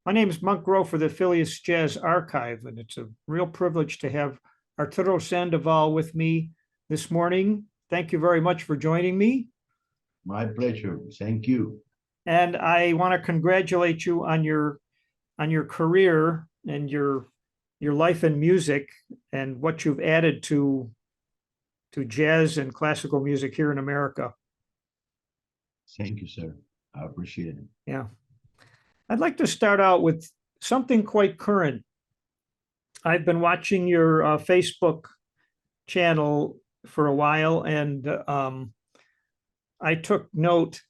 My name is Monk Rowe for the Phileas Jazz Archive, and it's a real privilege to have Arturo Sandoval with me this morning. Thank you very much for joining me. My pleasure. Thank you. And I want to congratulate you on your career and your life in music and what you've added to jazz and classical music here in America. Thank you, sir. I appreciate it. Yeah. I'd like to start out with something quite current. I've been watching your Facebook channel for a while, and I took note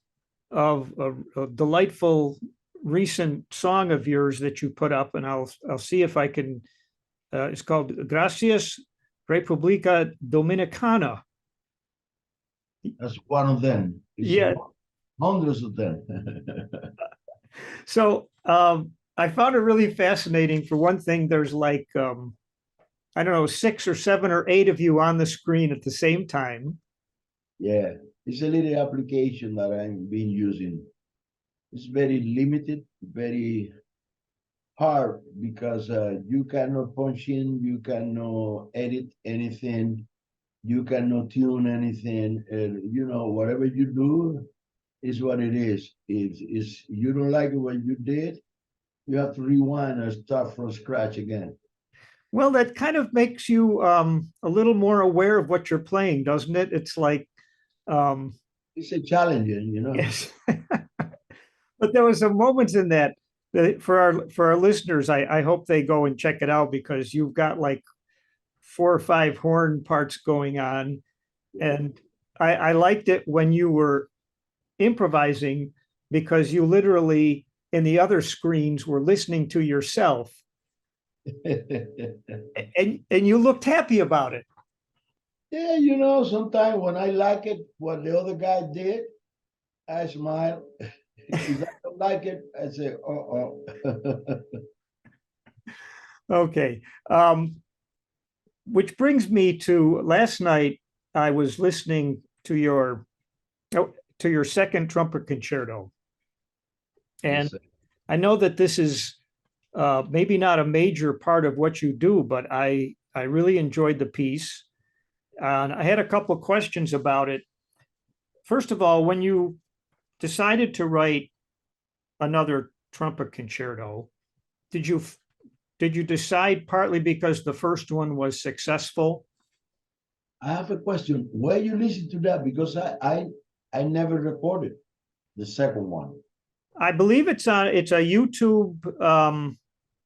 of a delightful recent song of yours that you put up, and I'll see if I can. It's called Gracias República Dominicana. That's one of them. It's Yeah. Hundreds of them. So I found it really fascinating. For one thing, there's like, I don't know, 6 or 7 or 8 of you on the screen at the same time. Yeah, it's a little application that I've been using. It's very limited, very hard because you cannot punch in, you cannot edit anything, you cannot tune anything. Whatever you do is what it is. If you don't like what you did, you have to rewind and start from scratch again. Well, that kind of makes you a little more aware of what you're playing, doesn't it? It's like, it's a challenge, yes. But there was a moment in that for our listeners, I hope they go and check it out, because you've got like 4 or 5 horn parts going on, and I liked it when you were improvising, because you literally in the other screens were listening to yourself, and you looked happy about it. Yeah, sometimes when I like it, what the other guy did, I smile. If I don't like it, I say, oh. Okay. Which brings me to last night. I was listening to your second trumpet concerto, and Yes, I know that this is maybe not a major part of what you do, but I really enjoyed the piece, and I had a couple of questions about it. First of all, when you decided to write another trumpet concerto, did you decide partly because the first one was successful? I have a question. Where you listen to that? Because I never recorded the second one. I believe it's a YouTube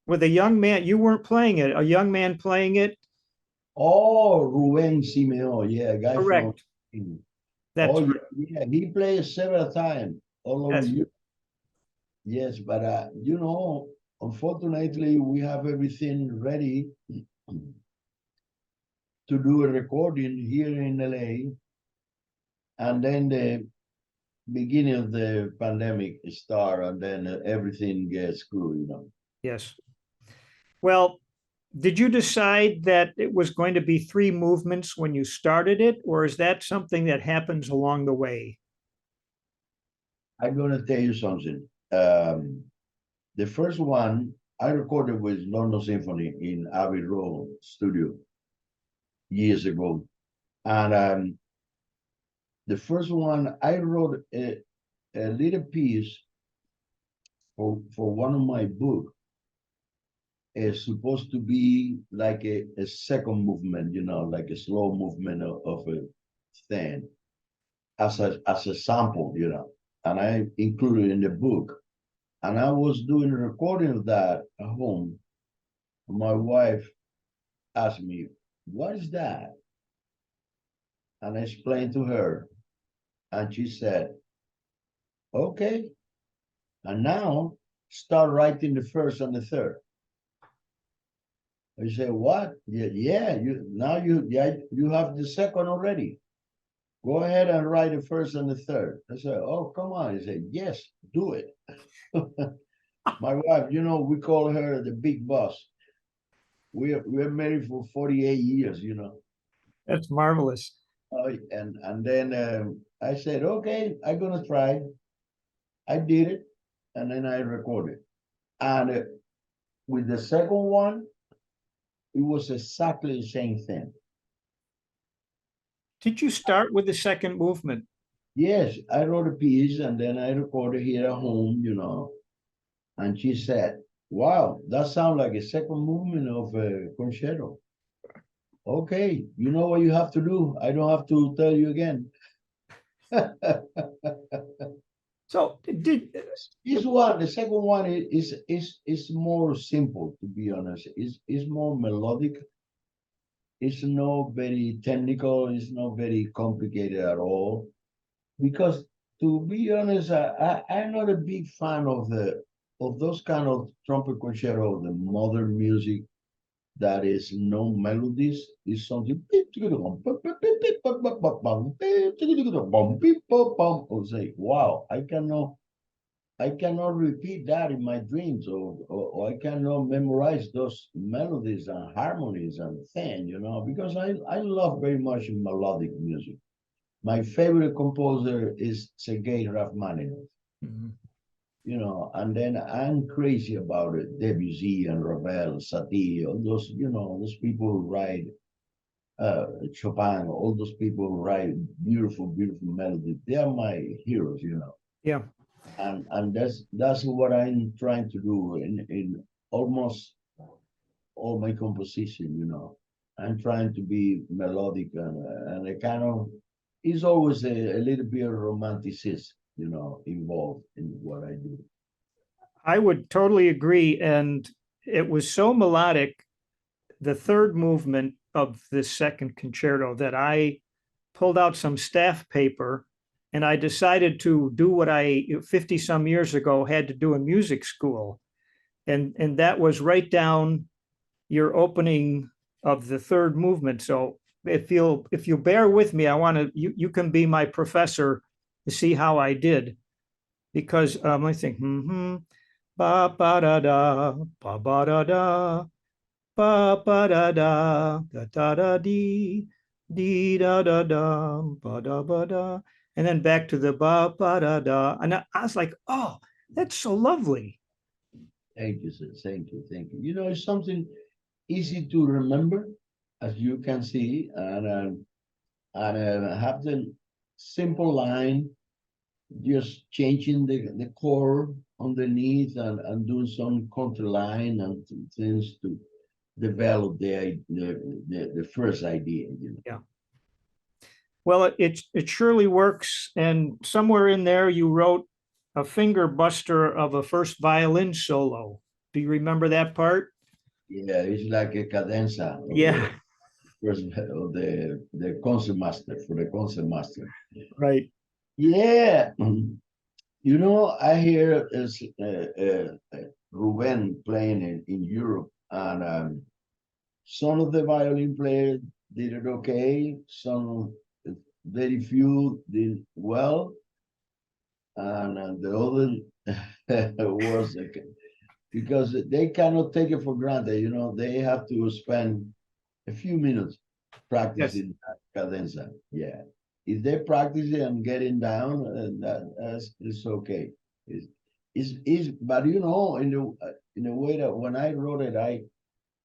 with a young man. You weren't playing it, a young man playing it. Oh, Rowe Simeon, yeah, guy Correct. from. That's Oh, right. yeah, he plays several times all over Yes. you. Yes, but unfortunately, we have everything ready to do a recording here in LA, and then the beginning of the pandemic start, and then everything gets screwed. Yes. Well, did you decide that it was going to be 3 movements when you started it, or is that something that happens along the way? I'm gonna tell you something. The first one I recorded with London Symphony in Abbey Road studio years ago, and the first one I wrote a little piece for one of my books. Is supposed to be like a second movement, like a slow movement of a thing as a sample, and I included in the book. And I was doing a recording of that at home. My wife asked me, "What is that?" And I explained to her, and she said, "Okay, and now start writing the first and the third." I said, "What? Yeah, you have the second already. Go ahead and write the first and the third." I said, "Oh, come on." He said, "Yes, do it." My wife, we call her the big boss. We're married for 48 years. That's marvelous. And then I said, "Okay, I'm gonna try." I did it, and then I recorded. And with the second one, it was exactly the same thing. Did you start with the second movement? Yes, I wrote a piece and then I recorded here at home, and she said, wow, that sounds like a second movement of a concerto. Okay, you know what you have to do. I don't have to tell you again. So did The second one is more simple, to be honest. It's more melodic. It's not very technical. It's not very complicated at all. Because to be honest, I'm not a big fan of those kind of trumpet concerto, the modern music that is no melodies. Is something. I'll say, wow, I cannot repeat that in my dreams, or I cannot memorize those melodies and harmonies and things, because I love very much melodic music. My favorite composer is Sergei Rachmaninoff, Mhm. And then I'm crazy about it. Debussy and Ravel, Satie, all those, those people who write Chopin, all those people who write beautiful, beautiful melodies. They are my heroes. Yeah. And that's what I'm trying to do in almost all my composition. I'm trying to be melodic and I kind of is always a little bit of romanticism, involved in what I do. I would totally agree. And it was so melodic, the third movement of this second concerto, that I pulled out some staff paper and I decided to do what I 50 some years ago had to do in music school. And that was write down your opening of the third movement. So if you bear with me, I want to you can be my professor to see how I did, because I think ba ba da da ba ba da da ba ba da da da da da dee dee da da da ba da ba da, and then back to the ba ba da da, and I was like, oh, that's so lovely. Thank you, sir. Thank you. Thank you. It's something easy to remember, as you can see, and have the simple line, just changing the chord underneath and doing some counterline and things to develop the first idea. Yeah. Well, it surely works. And somewhere in there, you wrote a finger buster of a first violin solo. Do you remember that part? Yeah, it's like a cadenza of Yeah, the first of the concert master for the concert master. right. Yeah, I hear Ruben playing in Europe, and some of the violin players did it okay. Some very few did well, and the other was because they cannot take it for granted. They have to spend a few minutes Yes. practicing cadenza. Yeah, if they practice it and getting down, that's it's okay. But in a way that when I wrote it,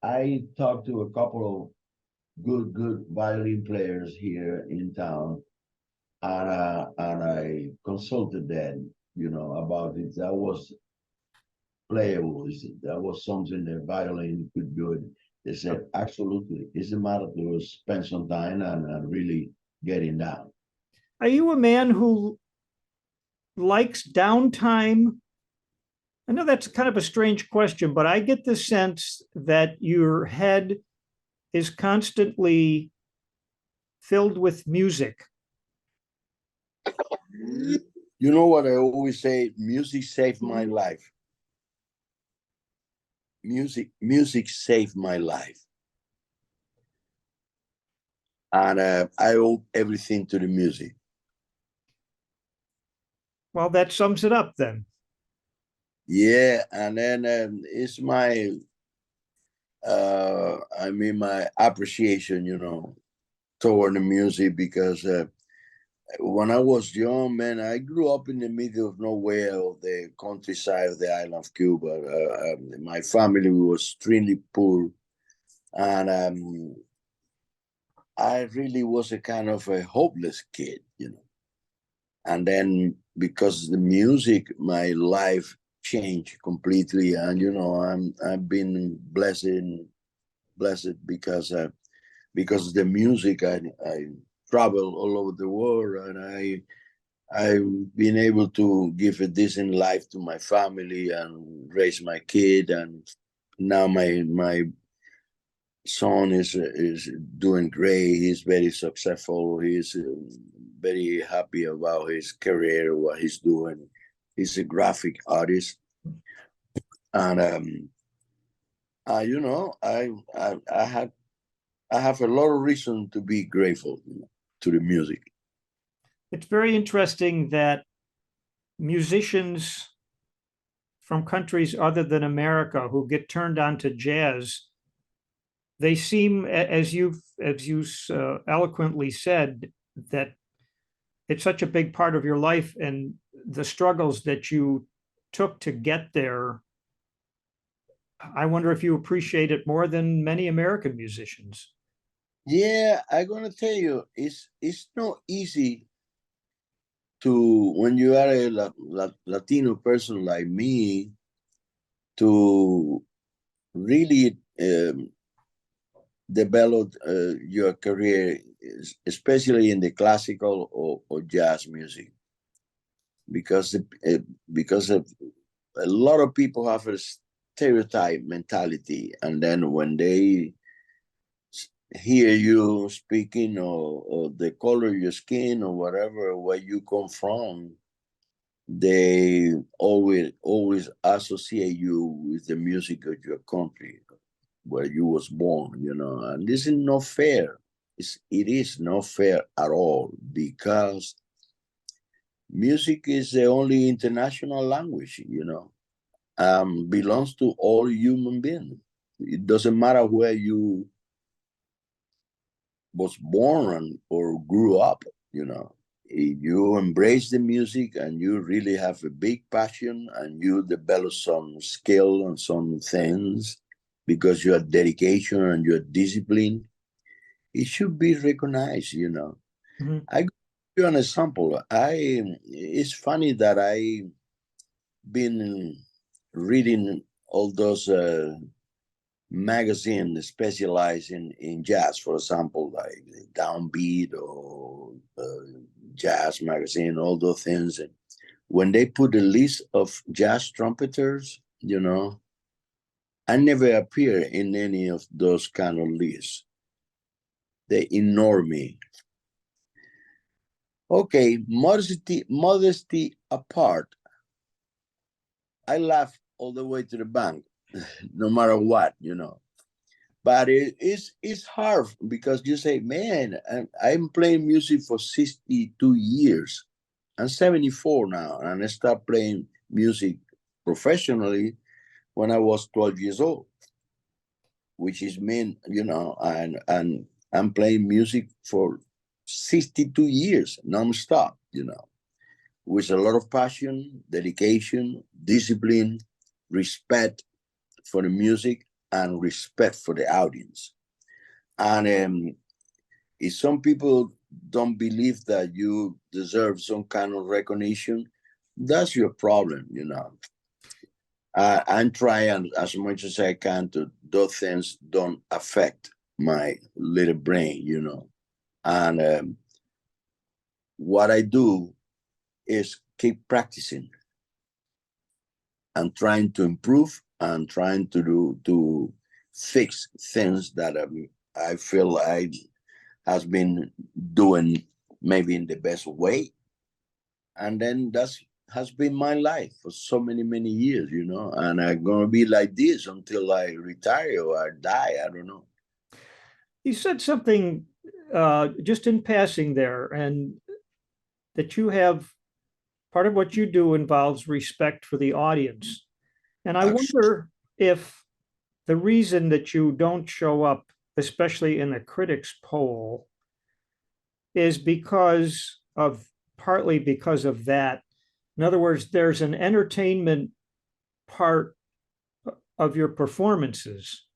I talked to a couple of good violin players here in town, and I consulted them, about it. That was playable. That was something the violin could do. They said, absolutely. It's a matter to spend some time and really getting down. Are you a man who likes downtime? I know that's kind of a strange question, but I get the sense that your head is constantly filled with music. You know what I always say? Music saved my life. Music saved my life. And I owe everything to the music. Well, that sums it up then. Yeah, and then it's my my appreciation, toward the music, because when I was young, man, I grew up in the middle of nowhere, of the countryside of the island of Cuba. My family was extremely poor, and I really was a kind of a hopeless kid, you know. And then because the music, my life changed completely, and I've been blessed because of the music. I travel all over the world, and I've been able to give a decent life to my family and raise my kid, and now my son is doing great. He's very successful. He's very happy about his career, what he's doing. He's a graphic artist, and I have a lot of reason to be grateful to the music. It's very interesting that musicians from countries other than America who get turned on to jazz, they seem, as you eloquently said, that it's such a big part of your life, and the struggles that you took to get there. I wonder if you appreciate it more than many American musicians. Yeah, I'm gonna tell you, it's not easy to, when you are a Latino person like me, to really develop your career, especially in the classical or jazz music, because because of, a lot of people have a stereotype mentality, and then when they hear you speaking, or the color of your skin or whatever, where you come from, they always associate you with the music of your country where you was born, and this is not fair. It is not fair at all, because music is the only international language, belongs to all human beings. It doesn't matter where you was born or grew up, If you embrace the music and you really have a big passion and you develop some skill and some things because your dedication and your discipline, it should be recognized. Mhm. I give you an example. It's funny that I been reading all those magazines specialized in jazz, for example, like Downbeat or Jazz Magazine, all those things. And when they put a list of jazz trumpeters, I never appear in any of those kind of lists. They ignore me. Okay, modesty apart, I laugh all the way to the bank, no matter what. But it's hard because you say, man, I'm playing music for 62 years. I'm 74 now, and I started playing music professionally when I was 12 years old, which is mean, and I'm playing music for 62 years nonstop, with a lot of passion, dedication, discipline, respect for the music, and respect for the audience. And if some people don't believe that you deserve some kind of recognition, that's your problem. I'm trying as much as I can to those things don't affect my little brain. And what I do is keep practicing and trying to improve and trying to fix things that I feel I has been doing maybe in the best way. And then that's has been my life for so many years, and I'm gonna be like this until I retire or I die. I don't know. You said something just in passing there, and that you have part of what you do involves respect for the audience. And I Actually, wonder if the reason that you don't show up, especially in the critics poll, is because of partly because of that. In other words, there's an entertainment part of your performances,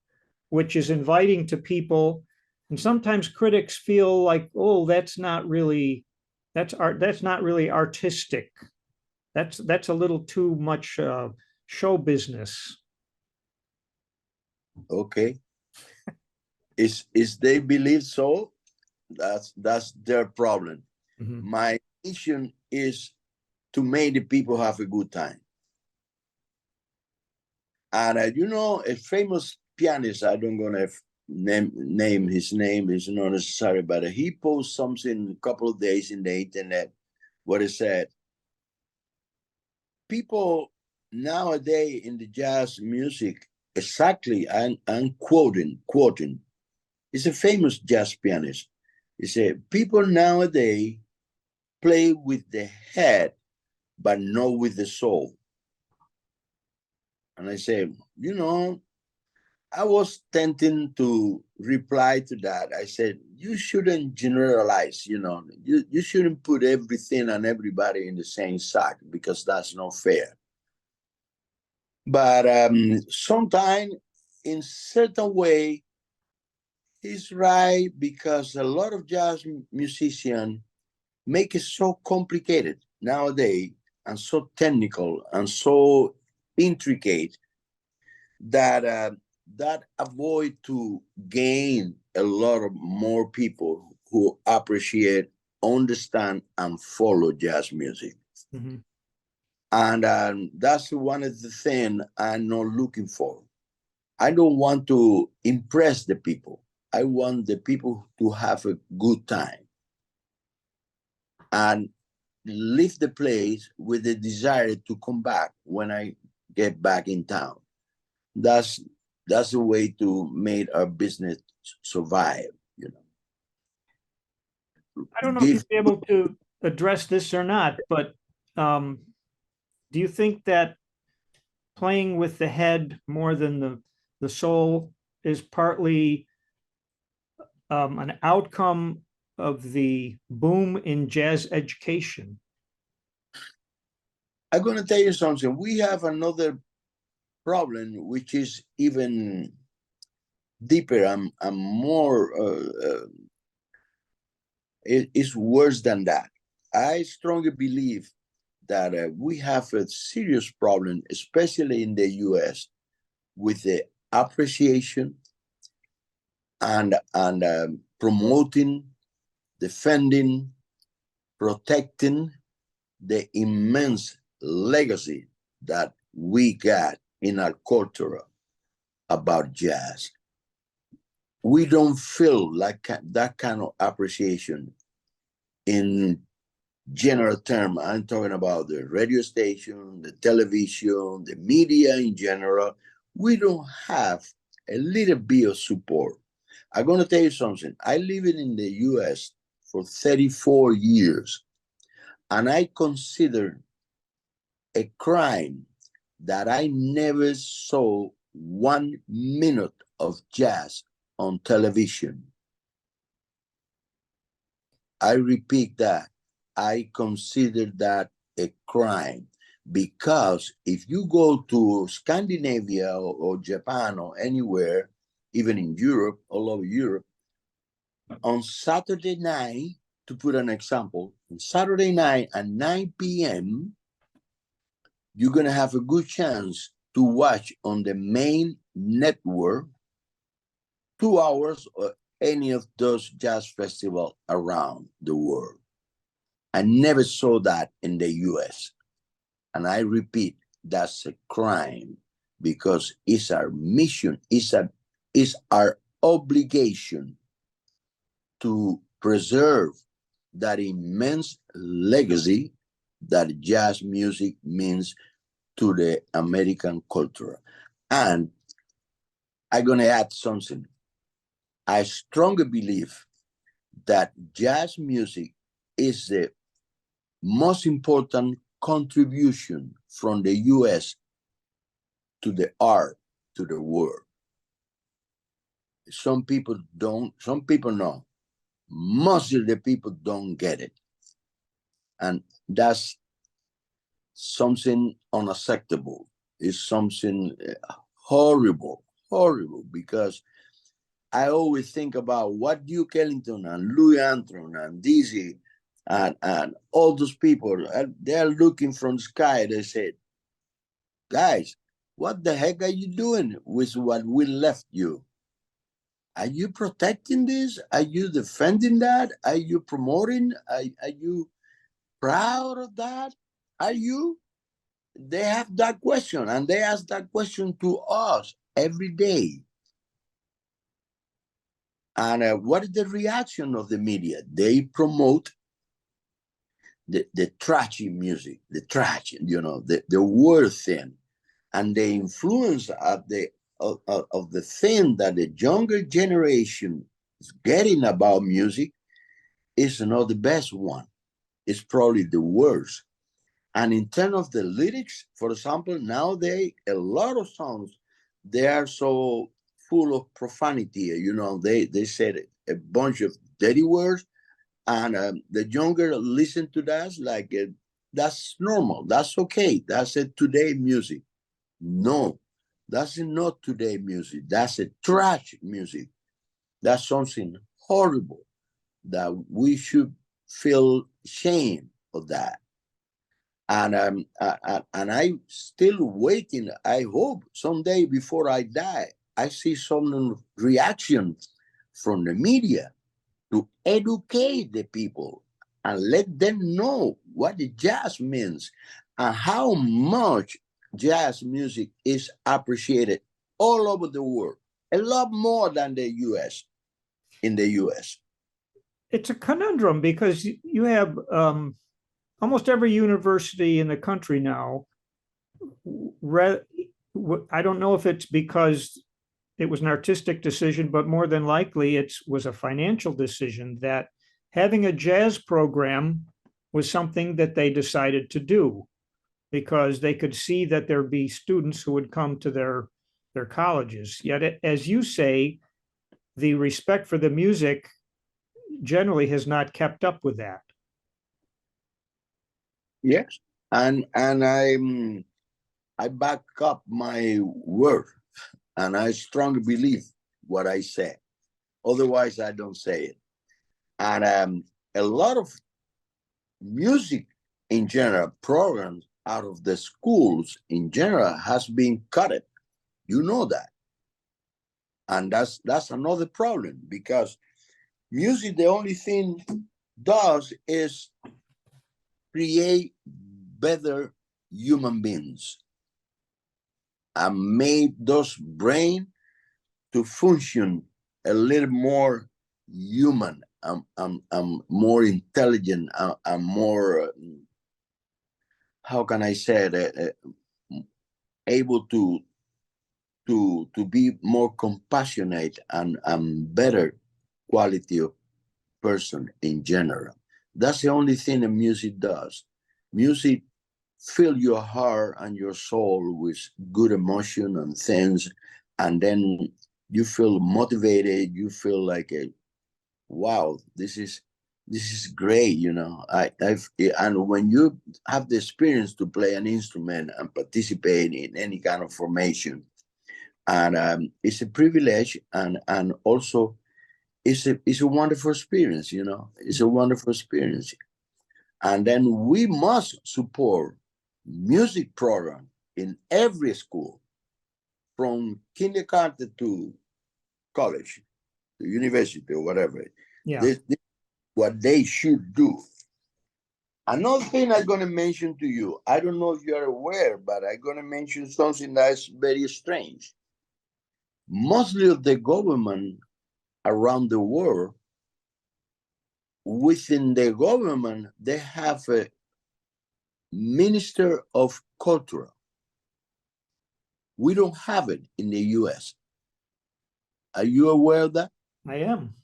which is inviting to people. And sometimes critics feel like, oh, that's not really artistic. That's a little too much show business. Okay. Is they believe so, that's their problem. Mm-hmm. My mission is to make the people have a good time. And you know, a famous pianist, I don't gonna name his name, is not necessary, but he posted something a couple of days in the internet where he said, people nowadays in the jazz music, exactly, I'm quoting, he's a famous jazz pianist. He said, people nowadays play with the head, but not with the soul. And I said, you know, I was tempting to reply to that. I said, you shouldn't generalize, you know, you shouldn't put everything and everybody in the same sack, because that's not fair. But sometimes in certain way, he's right, because a lot of jazz musicians make it so complicated nowadays and so technical and so intricate that that avoid to gain a lot of more people who appreciate, understand, and follow jazz music. Mm-hmm. And that's one of the things I'm not looking for. I don't want to impress the people. I want the people to have a good time and leave the place with the desire to come back when I get back in town. That's the way to make our business survive, you know. I don't know if Give you'd be able to address this or not, but do you think that playing with the head more than the soul is partly an outcome of the boom in jazz education? I'm going to tell you something. We have another problem, which is even deeper and more, it's worse than that. I strongly believe that we have a serious problem, especially in the US, with the appreciation and promoting, defending, protecting the immense legacy that we got in our culture about jazz. We don't feel like that kind of appreciation in general term. I'm talking about the radio station, the television, the media in general. We don't have a little bit of support. I'm going to tell you something. I lived in the US for 34 years, and I consider a crime that I never saw 1 minute of jazz on television. I repeat that. I consider that a crime, because if you go to Scandinavia or Japan or anywhere, even in Europe, all over Europe, on Saturday night, to put an example, on Saturday night at 9 p.m., you're going to have a good chance to watch on the main network 2 hours of any of those jazz festivals around the world. I never saw that in the US. And I repeat, that's a crime, because it's our mission, it's our obligation to preserve that immense legacy that jazz music means to the American culture. And I'm going to add something. I strongly believe that jazz music is the most important contribution from the US to the art, to the world. Some people know. Most of the people don't get it. And that's something unacceptable. It's something horrible, horrible, because I always think about what Duke Ellington and Louis Armstrong and Dizzy and all those people, they're looking from the sky. They said, guys, what the heck are you doing with what we left you? Are you protecting this? Are you defending that? Are you promoting? Are you proud of that? Are you? They have that question, and they ask that question to us every day. And what is the reaction of the media? They promote the trashy music, the trash, the word thing, and the influence of the thing that the younger generation is getting about music is not the best one. It's probably the worst. And in terms of the lyrics, for example, nowadays, a lot of songs, they are so full of profanity. They said a bunch of dirty words, and the younger listen to that like that's normal, that's okay, that's a today music. No, that's not today music. That's a trash music. That's something horrible that we should feel shame of that. And I'm still waiting. I hope someday before I die, I see some reaction from the media to educate the people and let them know what the jazz means and how much jazz music is appreciated all over the world, a lot more than the US, in the US. It's a conundrum because you have almost every university in the country now. I don't know if it's because it was an artistic decision, but more than likely it was a financial decision that having a jazz program was something that they decided to do because they could see that there'd be students who would come to their colleges. Yet, as you say, the respect for the music generally has not kept up with that. Yes, and I back up my word, and I strongly believe what I say. Otherwise, I don't say it. And a lot of music in general, programs out of the schools in general has been cut. You know that. And that's another problem, because music, the only thing does is create better human beings and made those brain to function a little more human and more intelligent and more, how can I say it, able to be more compassionate and better quality of person in general. That's the only thing that music does. Music fill your heart and your soul with good emotion and things, and then you feel motivated. You feel like wow, this is great. And when you have the experience to play an instrument and participate in any kind of formation, and it's a privilege, and also it's a wonderful experience. It's a wonderful experience. And then we must support music program in every school, from kindergarten to college, to university, or whatever. Yeah. This what they should do. Another thing I'm going to mention to you, I don't know if you're aware, but I'm going to mention something that's very strange. Mostly of the government around the world, within the government, they have a Minister of Culture. We don't have it in the US. Are you aware of that? I am.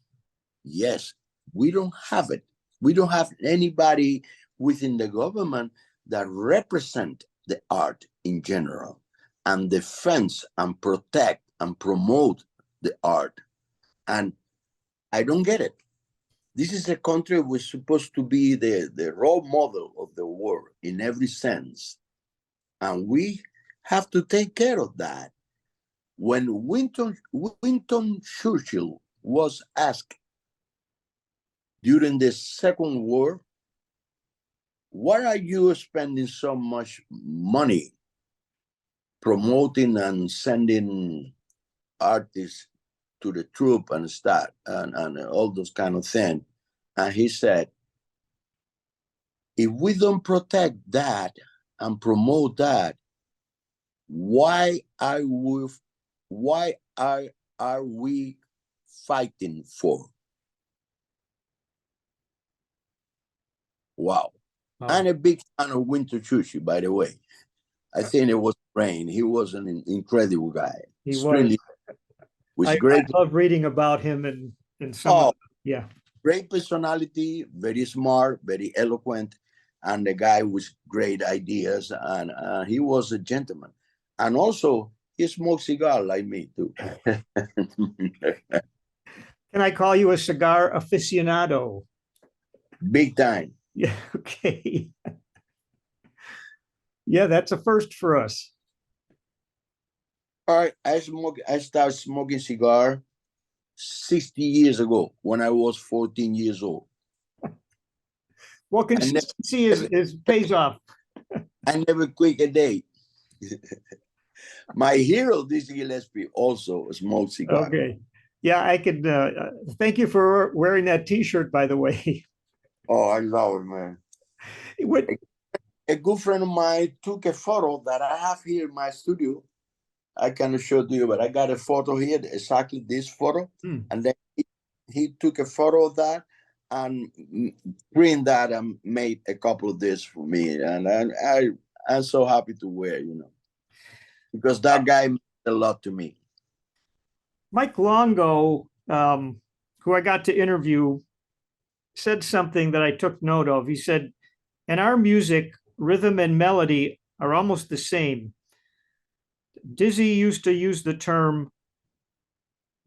Yes, we don't have it. We don't have anybody within the government that represent the art in general and defends and protect and promote the art. And I don't get it. This is a country which is supposed to be the role model of the world in every sense. And we have to take care of that. When Winston Churchill was asked during the Second War, why are you spending so much money promoting and sending artists to the troop and stuff and all those kind of things? And he said, if we don't protect that and promote that, why are we fighting for? Wow. I'm a big fan of Winston Churchill, by the way. I think it was Rain. He was an incredible guy. He Extremely, was great. I love reading about him and some yeah. Great personality, very smart, very eloquent, and the guy with great ideas, and he was a gentleman. And also, he smoked cigar like me too. Can I call you a cigar aficionado? Big time. Yeah, okay. Yeah, that's a first for us. All right, I started smoking cigar 60 years ago when I was 14 years old. Well, consistency is pays off. I never quit a day. My hero, Dizzy Gillespie, also smoked cigar. Okay. Yeah, I could thank you for wearing that T-shirt, by the way. Oh, I love it, man. A good friend of mine took a photo that I have here in my studio. I cannot show to you, but I got a photo here, exactly this photo. And then he took a photo of that and print that and made a couple of this for me. And I'm so happy to wear, because that guy meant a lot to me. Mike Longo, who I got to interview, said something that I took note of. He said, in our music, rhythm and melody are almost the same. Dizzy used to use the term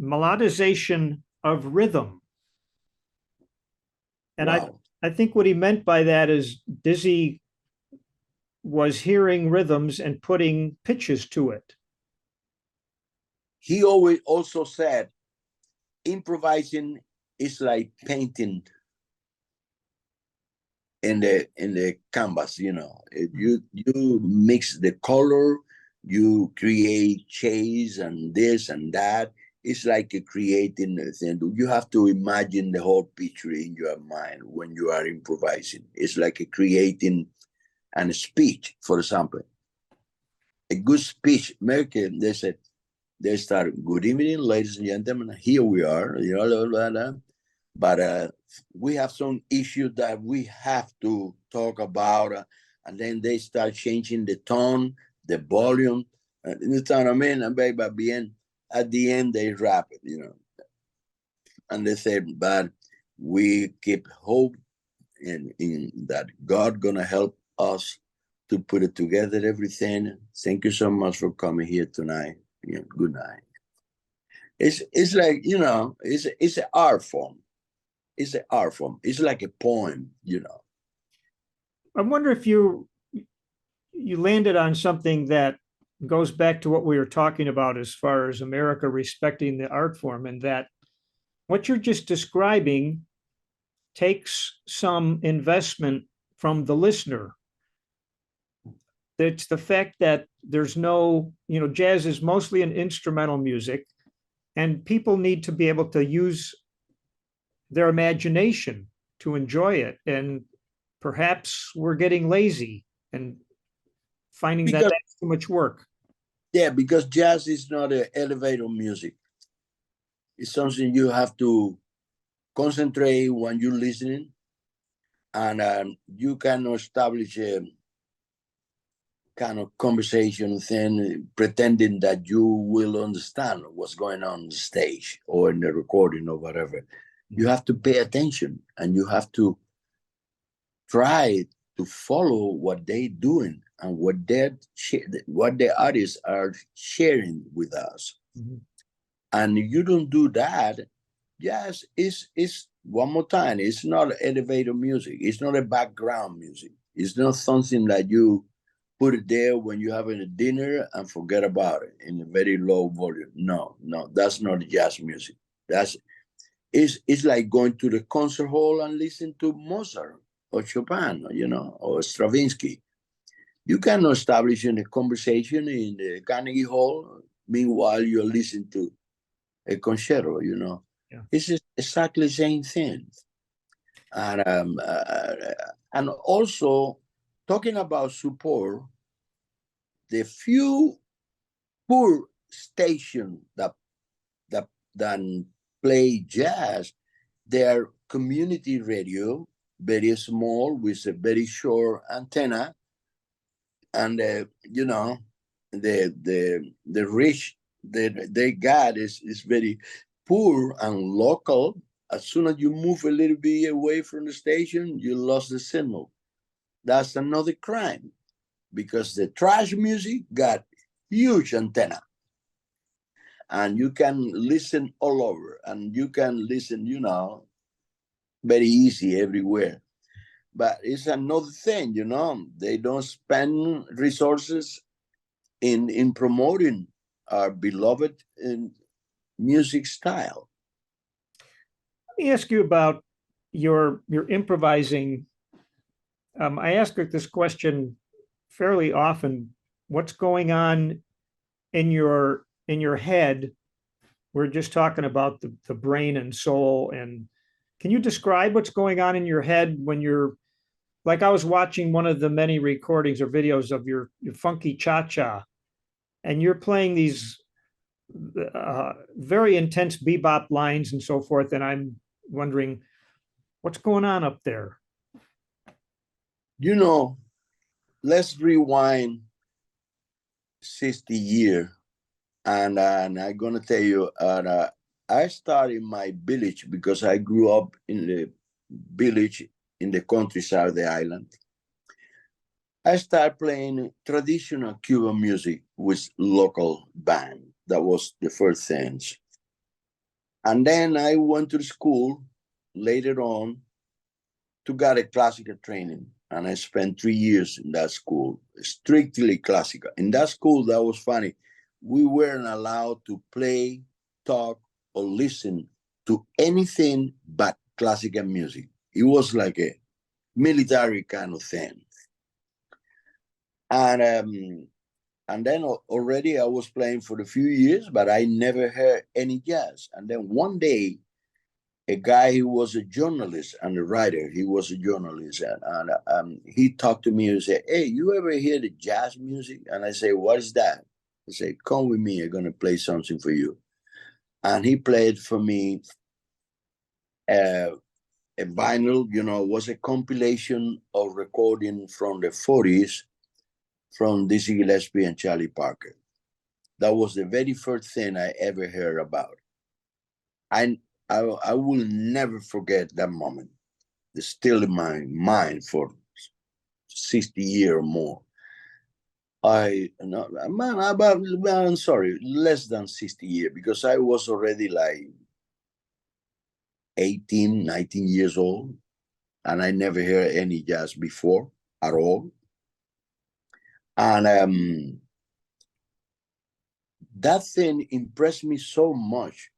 melodization of rhythm. And wow. I think what he meant by that is Dizzy was hearing rhythms and putting pitches to it. He always also said, improvising is like painting in the canvas, you mix the color, you create shades and this and that. It's like creating a thing. You have to imagine the whole picture in your mind when you are improvising. It's like creating a speech, for example. A good speech, American, they start, good evening, ladies and gentlemen, here we are, but we have some issues that we have to talk about, and then they start changing the tone, the volume, at the end they wrap it, and they say, but we keep hope in that God gonna help us to put it together, everything. Thank you so much for coming here tonight. Good night. It's like, it's an art form. It's an art form. It's like a poem, I wonder if you landed on something that goes back to what we were talking about as far as America respecting the art form, and that what you're just describing takes some investment from the listener. It's the fact that there's no, jazz is mostly an instrumental music, and people need to be able to use their imagination to enjoy it. And perhaps we're getting lazy and finding that that's too much work. Yeah, because jazz is not an elevator music. It's something you have to concentrate when you're listening, and you can establish a kind of conversation thing, pretending that you will understand what's going on the stage or in the recording or whatever. You have to pay attention, and you have to try to follow what they're doing and what the artists are sharing with us. And if you don't do that, yes, it's one more time, it's not elevator music. It's not a background music. It's not something that you put it there when you're having a dinner and forget about it in a very low volume. No, no, that's not jazz music. It's like going to the concert hall and listen to Mozart or Chopin, you know, or Stravinsky. You cannot establish a conversation in the Carnegie Hall. Meanwhile, you're listening to a concerto, you know. Yeah. It's exactly the same thing. And also, talking about support, the few poor stations that play jazz, they are community radio, very small with a very short antenna, and you know, the reach that they got is very poor and local. As soon as you move a little bit away from the station, you lost the signal. That's another crime, because the trash music got huge antenna, and you can listen all over, and you can listen, you know, very easy everywhere. But it's another thing, you know, they don't spend resources in promoting our beloved music style. Let me ask you about your improvising. I ask this question fairly often. What's going on in your head? We're just talking about the brain and soul. And can you describe what's going on in your head when you're, like, I was watching one of the many recordings or videos of your funky cha-cha, and you're playing these very intense bebop lines and so forth. And I'm wondering what's going on up there. You know, let's rewind 60 years. And I'm going to tell you, I started my village because I grew up in the village in the countryside of the island. I started playing traditional Cuban music with local band. That was the first thing. And then I went to school later on to get a classical training. And I spent 3 years in that school, strictly classical. In that school, that was funny. We weren't allowed to play, talk, or listen to anything but classical music. It was like a military kind of thing. And then already I was playing for a few years, but I never heard any jazz. And then one day, a guy who was a journalist and a writer, he was a journalist, and he talked to me and said, "Hey, you ever hear the jazz music?" And I say, "What is that?" He said, "Come with me, I'm going to play something for you." And he played for me a vinyl, you know, was a compilation of recording from the 40s from Dizzy Gillespie and Charlie Parker. That was the very first thing I ever heard about. I will never forget that moment. It's still in my mind for 60 years or more. I'm sorry, less than 60 years, because I was already like 18, 19 years old, and I never heard any jazz before at all. And that thing impressed me so much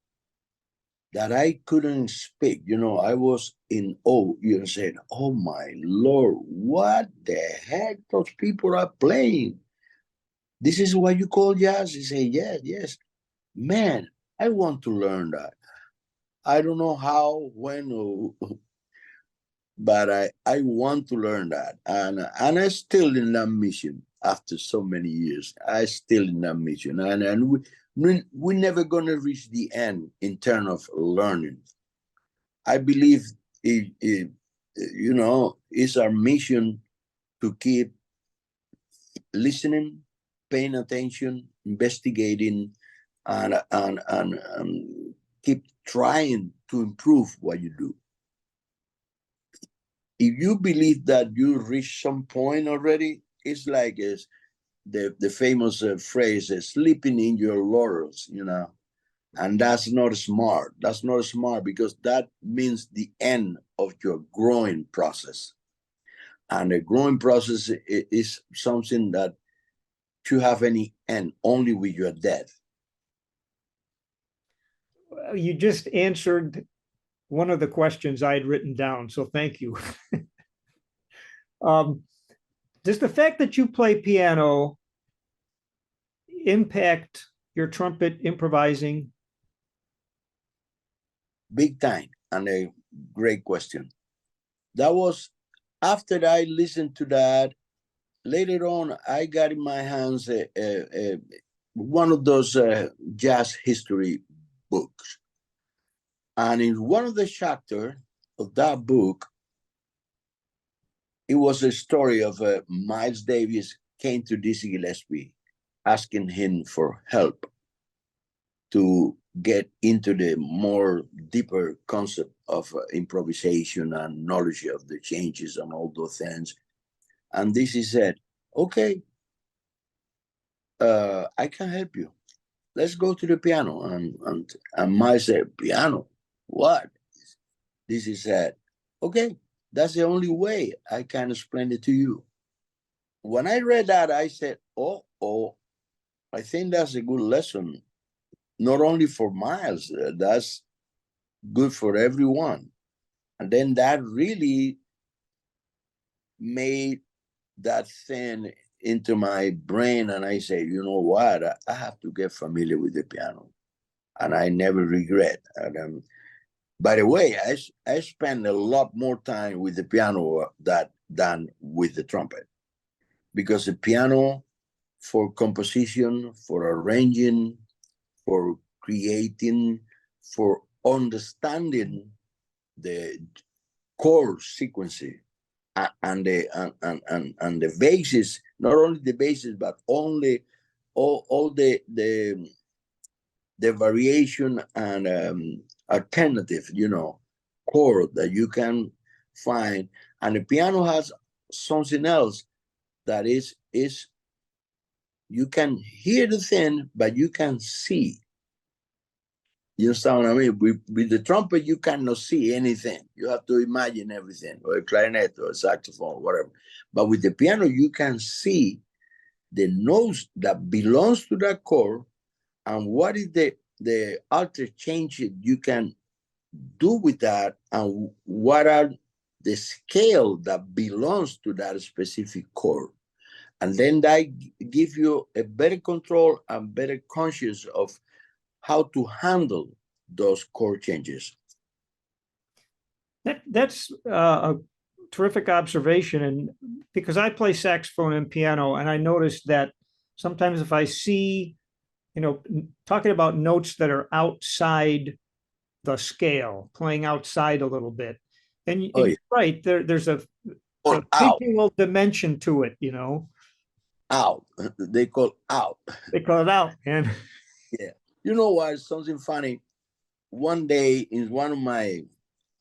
that I couldn't speak. You know, I was in awe. You know, saying, "Oh my Lord, what the heck those people are playing? This is what you call jazz?" He said, "Yes, yes. Man, I want to learn that. I don't know how, when, but I want to learn that." And I'm still in that mission after so many years. I still in that mission. And we're never going to reach the end in terms of learning. I believe, you know, it's our mission to keep listening, paying attention, investigating, and keep trying to improve what you do. If you believe that you reach some point already, it's like the famous phrase, sleeping in your laurels, you know. And that's not smart. That's not smart because that means the end of your growing process. And the growing process is something that should have any end only with your death. You just answered one of the questions I had written down, so thank you. Does the fact that you play piano impact your trumpet improvising? Big time, and a great question. That was after I listened to that. Later on, I got in my hands one of those jazz history books. And in one of the chapters of that book, it was a story of Miles Davis came to Dizzy Gillespie, asking him for help to get into the more deeper concept of improvisation and knowledge of the changes and all those things. And Dizzy said, okay, I can help you. Let's go to the piano. And Miles said, piano? What? Dizzy said, okay, that's the only way I can explain it to you. When I read that, I said, oh, I think that's a good lesson. Not only for Miles, that's good for everyone. And then that really made that thing into my brain. And I say, you know what? I have to get familiar with the piano. And I never regret. And, by the way, I spend a lot more time with the piano than with the trumpet. Because the piano, for composition, for arranging, for creating, for understanding the chord sequence and the basis, not only the basis, but only all the variation and alternative, chord that you can find. And the piano has something else that is you can hear the thing, but you can see. You understand what I mean? With the trumpet, you cannot see anything. You have to imagine everything, or a clarinet, or a saxophone, whatever. But with the piano, you can see the notes that belongs to that chord, and what is the alter changes you can do with that, and what are the scale that belongs to that specific chord. And then that give you a better control and better conscious of how to handle those chord changes. That's a terrific observation. And because I play saxophone and piano, and I noticed that sometimes if I see, talking about notes that are outside the scale, playing outside a little bit, and you're right, there's a visual dimension to it, Out. They call out. They call it out, man. Yeah. You know what? Something funny. One day in one of my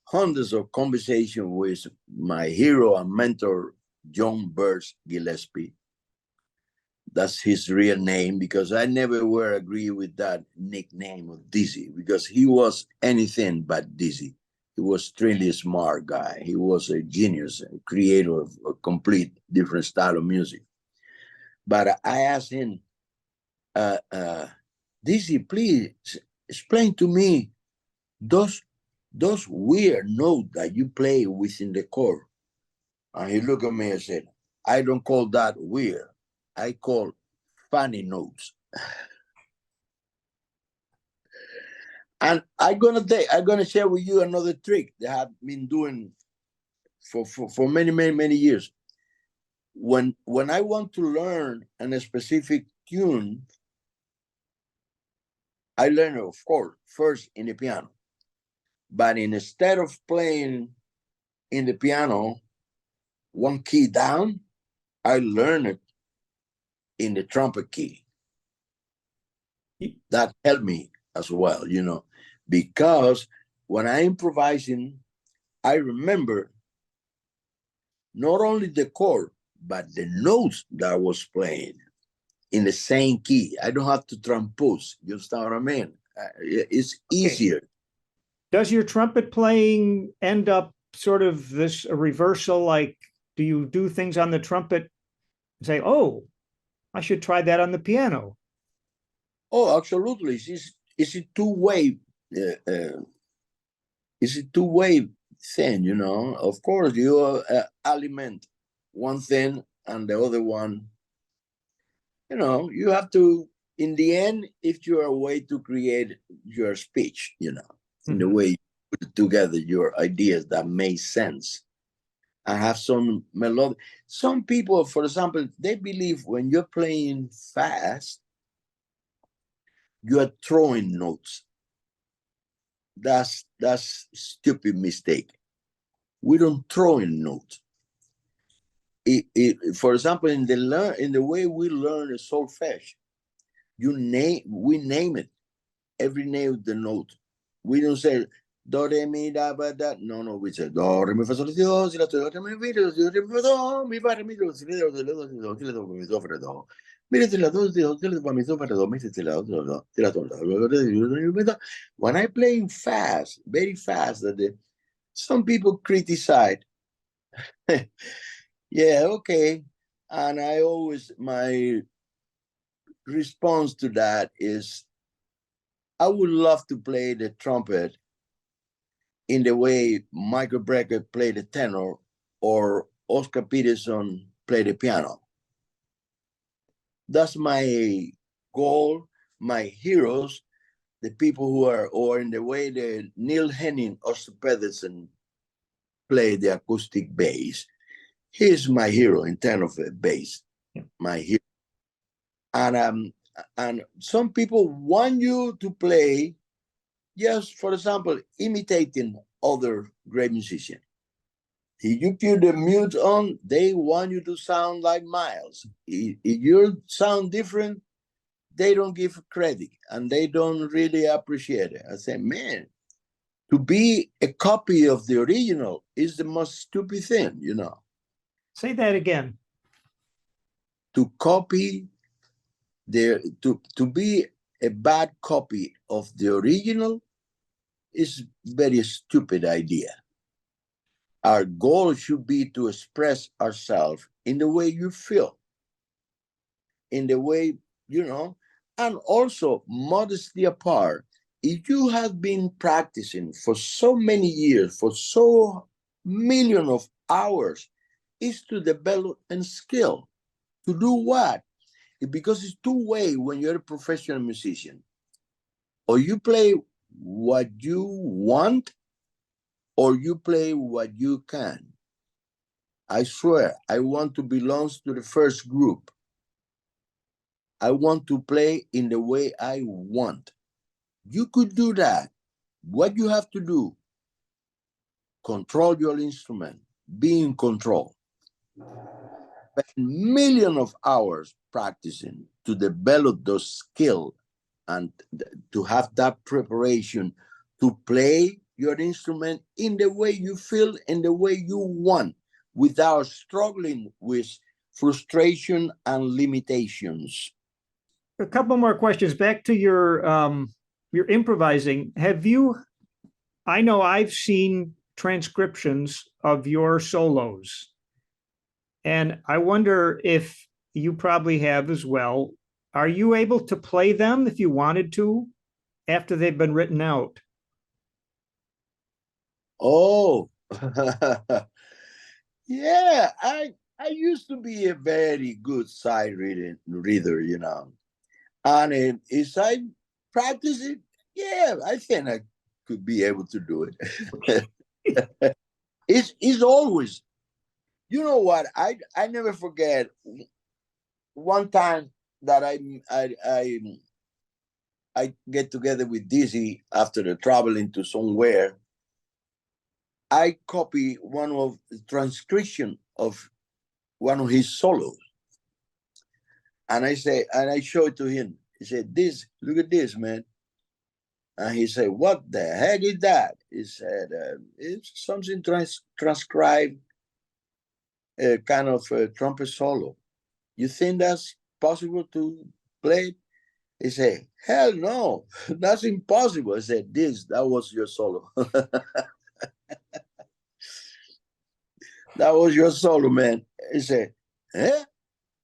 hundreds of conversations with my hero and mentor, John Burns Gillespie. That's his real name, because I never were agree with that nickname of Dizzy, because he was anything but Dizzy. He was extremely smart guy. He was a genius, a creator of a complete different style of music. But I asked him, Dizzy, please explain to me those weird notes that you play within the chord. And he looked at me and said, I don't call that weird. I call funny notes. And I'm gonna share with you another trick that I've been doing for many years. When I want to learn a specific tune, I learn it, of course, first in the piano. But instead of playing in the piano one key down, I learn it in the trumpet key. That helped me as well, because when I'm improvising, I remember not only the chord, but the notes that I was playing. in the same key. I don't have to transpose. You understand what I mean? It's easier. Does your trumpet playing end up sort of this a reversal? Like, do you do things on the trumpet and say, "Oh, I should try that on the piano"? Oh, absolutely. It's a two-way. It's a two-way thing, you know. Of course, you element one thing and the other one. You know, you have to. In the end, if you are a way to create your speech, you know, in the way you put together your ideas that make sense. I have some melody. Some people, for example, they believe when you're playing fast, you are throwing notes. That's stupid mistake. We don't throw in notes. For example, in the way we learn a solfege, we name it. Every name of the note. We don't say do re mi da ba da. No. We say do re mi fa sol si do si la do re mi mi do si re mi fa do mi fa re mi do si re do si re do si do si re do mi do fa re do. Mi si la do si do si re do mi do fa re do mi si la do si la do. When I playing fast, very fast, some people criticize. Yeah, okay. And I always, my response to that is, I would love to play the trumpet in the way Michael Brecker played the tenor or Oscar Peterson played the piano. That's my goal, my heroes, the people who are, or in the way that Neil Henning, Oscar Pedersen played the acoustic bass. He's my hero in terms of bass, my hero. And some people want you to play, just for example, imitating other great musicians. If you put the mute on, they want you to sound like Miles. If you sound different, they don't give credit and they don't really appreciate it. I say, man, to be a copy of the original is the most stupid thing, you know. Say that again. To copy to be a bad copy of the original is very stupid idea. Our goal should be to express ourselves in the way you feel, in the way, you know, and also modesty apart. If you have been practicing for so many years, for so million of hours, is to develop and skill. To do what? Because it's two-way when you're a professional musician. Or you play what you want, or you play what you can. I swear, I want to belong to the first group. I want to play in the way I want. You could do that. What you have to do, control your instrument, be in control. Spend millions of hours practicing to develop those skills and to have that preparation to play your instrument in the way you feel, in the way you want, without struggling with frustration and limitations. A couple more questions. Back to your improvising. I know I've seen transcriptions of your solos, and I wonder if you probably have as well. Are you able to play them if you wanted to after they've been written out? Oh, yeah. I used to be a very good sight reader, you know. And as I practice it, yeah, I think I could be able to do it. It's always, you know what? I never forget one time that I get together with Dizzy after the traveling to somewhere. I copy one of the transcription of one of his solos. And I show it to him. He said, look at this, man. And he said, what the heck is that? He said, it's something transcribed, kind of a trumpet solo. You think that's possible to play it? He said, hell no, that's impossible. I said, that was your solo. That was your solo, man. He said, eh?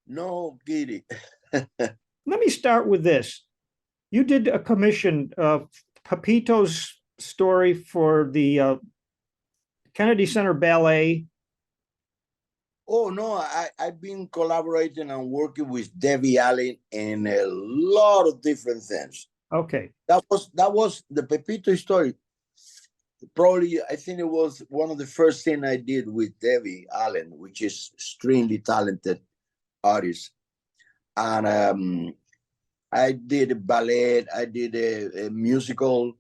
No, Kitty. Let me start with this. You did a commission of Pepito's story for the Kennedy Center Ballet. Oh no, I've been collaborating and working with Debbie Allen in a lot of different things. Okay. That was the Pepito story. Probably, I think it was one of the first things I did with Debbie Allen, which is extremely talented artist. And I did a ballet, I did a musical,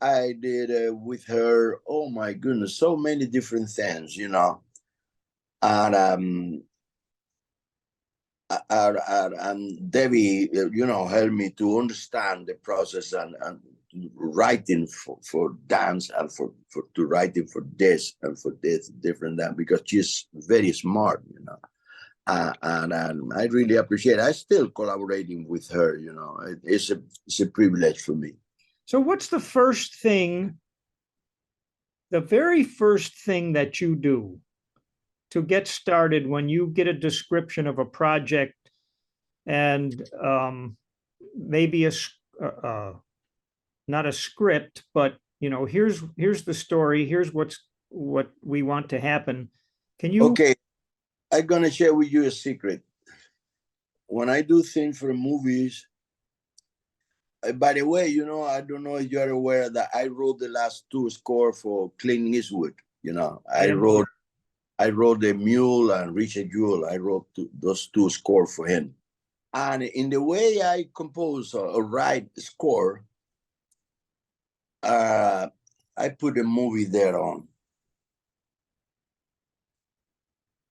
I did with her, oh my goodness, so many different things, you know. And Debbie, you know, helped me to understand the process and writing for dance and to writing for this and for this different that, because she's very smart, you know. And I really appreciate it. I still collaborating with her, you know. It's a privilege for me. So what's the very first thing that you do to get started when you get a description of a project and maybe not a script, but you know, here's the story, here's what we want to happen. Can you? Okay, I'm gonna share with you a secret. When I do things for movies, by the way, you know, I don't know if you're aware that I wrote the last two score for Clint Eastwood. You know, I wrote The Mule and Richard Jewell. I wrote those two scores for him. And in the way I compose or write score, I put a movie there on.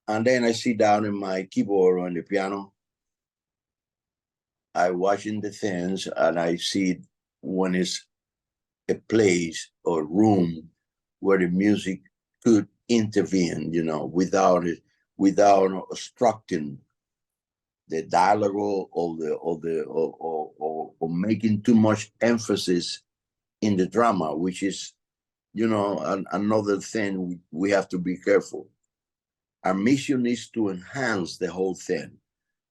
And then I sit down in my keyboard on the piano. I watching the things and I see when it's a place or room where the music could intervene, you know, without obstructing the dialogue or making too much emphasis in the drama, which is, you know, another thing we have to be careful. Our mission is to enhance the whole thing,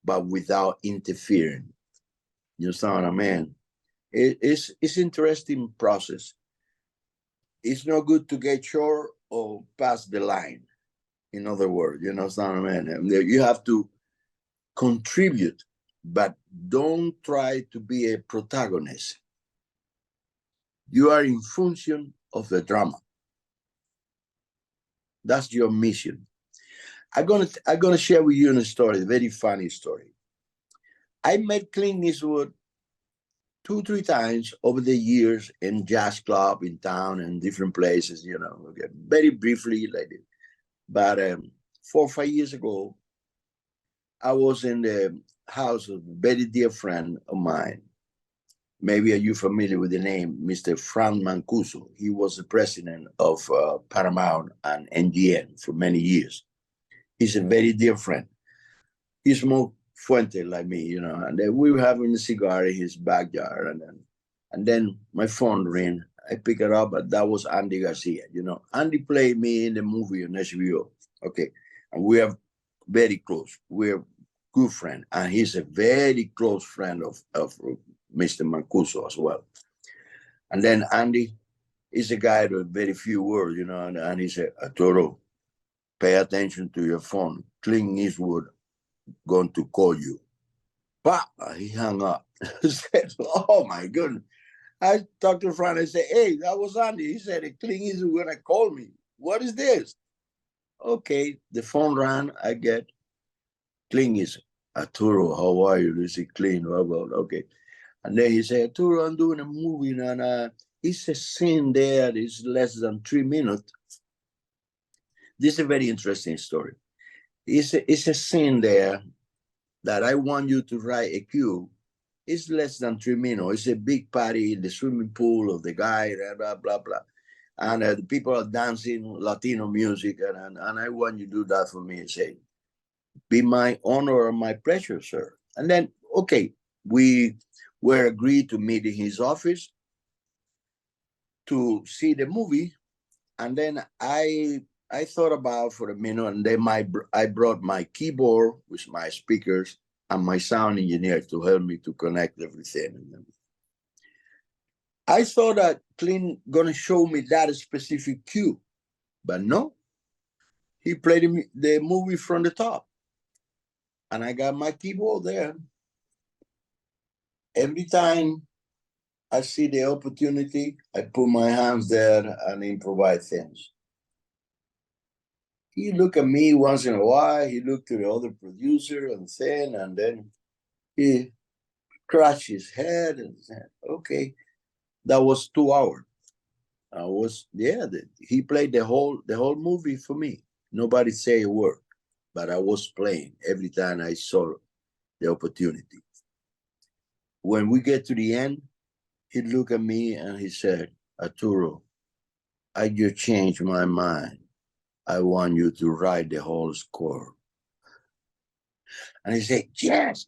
but without interfering. You understand what I mean? It's interesting process. It's not good to get short or past the line. In other words, you understand what I mean? You have to contribute, but don't try to be a protagonist. You are in function of the drama. That's your mission. I'm gonna share with you a story, a very funny story. I met Clint Eastwood 2-3 times over the years in jazz club in town and different places, you know, okay, very briefly like it. But 4 or 5 years ago, I was in the house of a very dear friend of mine. Maybe are you familiar with the name, Mr. Frank Mancuso? He was the president of Paramount and NGN for many years. He's a very dear friend. He smoked Fuente like me, you know, and then we were having a cigar in his backyard, and then my phone rang. I pick it up, but that was Andy Garcia. You know, Andy played me in the movie on HBO. Okay, and we are very close. We're good friend, and he's a very close friend of Mr. Mancuso as well. And then Andy is a guy with very few words, you know, and he said, Arturo, pay attention to your phone. Clint Eastwood going to call you. But he hung up. Said, oh my goodness. I talked to a friend. I said, hey, that was Andy. He said, Clint Eastwood gonna call me. What is this? Okay, the phone rang. I get Clint Eastwood. Arturo, how are you? This is Clint. Okay. And then he said, Arturo, I'm doing a movie and it's a scene there. It's less than 3 minutes. This is a very interesting story. It's a scene there that I want you to write a cue. It's less than 3 minutes. It's a big party in the swimming pool of the guy, blah, blah, blah. And the people are dancing Latino music. And I want you to do that for me. And say, be my honor or my pleasure, sir. And then, okay, we were agreed to meet in his office to see the movie. And then I thought about for a minute, and then I brought my keyboard with my speakers and my sound engineer to help me to connect everything. And I thought that Clint gonna show me that specific cue, but no, he played the movie from the top, and I got my keyboard there. Every time I see the opportunity, I put my hands there and improvise things. He looked at me once in a while. He looked to the other producer and then he scratched his head and said, "Okay." That was 2 hours. He played the whole movie for me. Nobody say a word, but I was playing every time I saw the opportunity. When we get to the end, he looked at me and he said, "Arturo, I just changed my mind. I want you to write the whole score." And I said, "Yes."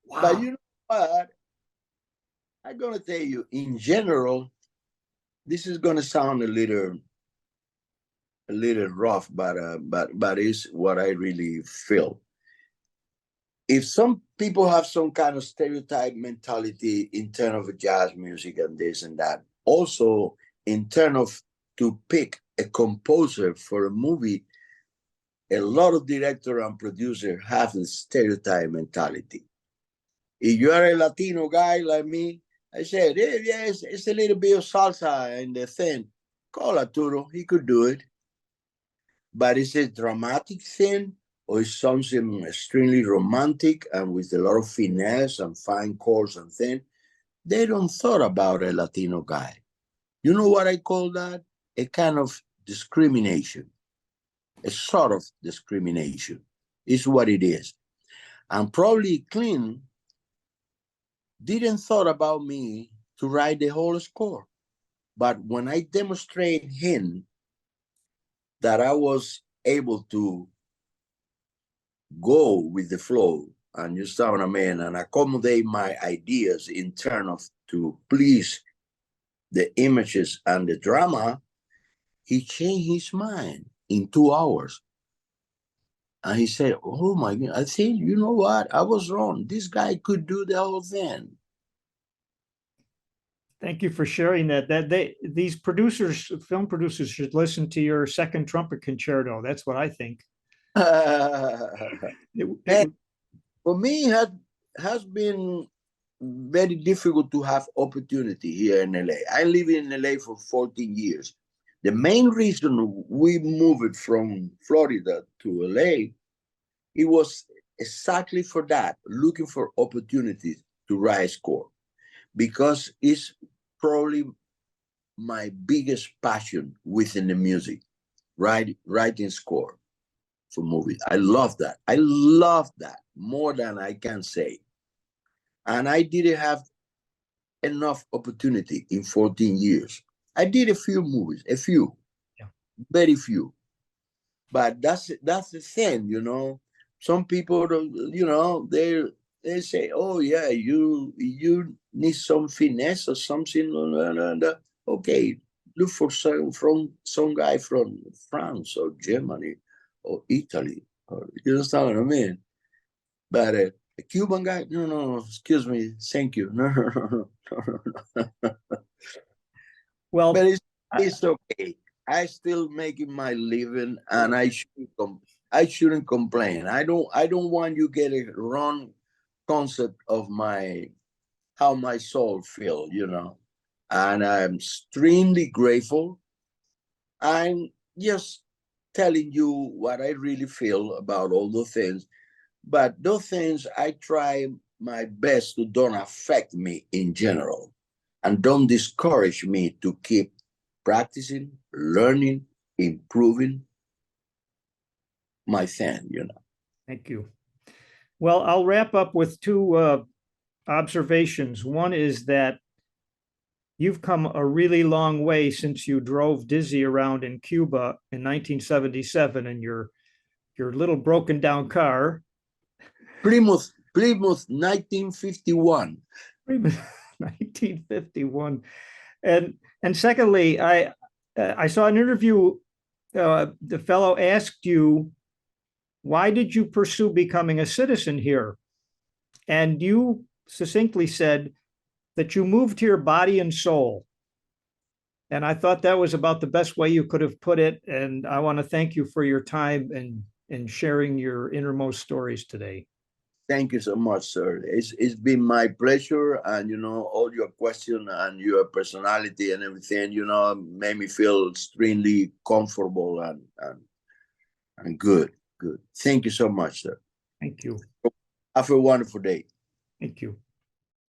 Wow. But you know what? I'm gonna tell you, in general, this is gonna sound a little rough, but it's what I really feel. If some people have some kind of stereotype mentality in terms of jazz music and this and that, also in terms of to pick a composer for a movie, a lot of director and producer have a stereotype mentality. If you are a Latino guy like me, I said, "Hey, yeah, it's a little bit of salsa in the thing. Call Arturo, he could do it." But it's a dramatic thing, or it's something extremely romantic and with a lot of finesse and fine chords and things. They don't thought about a Latino guy. You know what I call that? A kind of discrimination. A sort of discrimination is what it is. And probably Clint didn't thought about me to write the whole score. But when I demonstrate him that I was able to go with the flow and you saw what I mean, and accommodate my ideas in terms of to please the images and the drama, he changed his mind in 2 hours. And he said, "Oh my God, I think, you know what? I was wrong. This guy could do the whole thing." Thank you for sharing that. These producers, film producers, should listen to your second trumpet concerto. That's what I think. And for me, it has been very difficult to have opportunity here in LA. I live in LA for 14 years. The main reason we moved from Florida to LA, it was exactly for that, looking for opportunities to write score, because it's probably my biggest passion within the music, writing score for movies. I love that. I love that more than I can say. And I didn't have enough opportunity in 14 years. I did a few movies, Yeah. Very few. But that's the thing, you know. Some people, you know, they say, "Oh yeah, you need some finesse or something." Okay, look for some guy from France or Germany or Italy, or you understand what I mean? But a Cuban guy, no, excuse me, thank you, no. Well, But it's okay. I still making my living, and I shouldn't complain. I don't want you get a wrong concept of how my soul feel, you know. And I'm extremely grateful. I'm just telling you what I really feel about all those things. But those things, I try my best to don't affect me in general and don't discourage me to keep practicing, learning, improving my thing, you know. thank you. Well, I'll wrap up with two observations. One is that you've come a really long way since you drove Dizzy around in Cuba in 1977 in your little broken down car. Plymouth, 1951. 1951. And secondly, I saw an interview. The fellow asked you, why did you pursue becoming a citizen here? And you succinctly said that you moved here body and soul. And I thought that was about the best way you could have put it. And I want to thank you for your time and sharing your innermost stories today. Thank you so much, sir. It's been my pleasure, and all your questions and your personality and everything, made me feel extremely comfortable and good. Good. Thank you so much, sir. Thank you. Have a wonderful day. Thank you.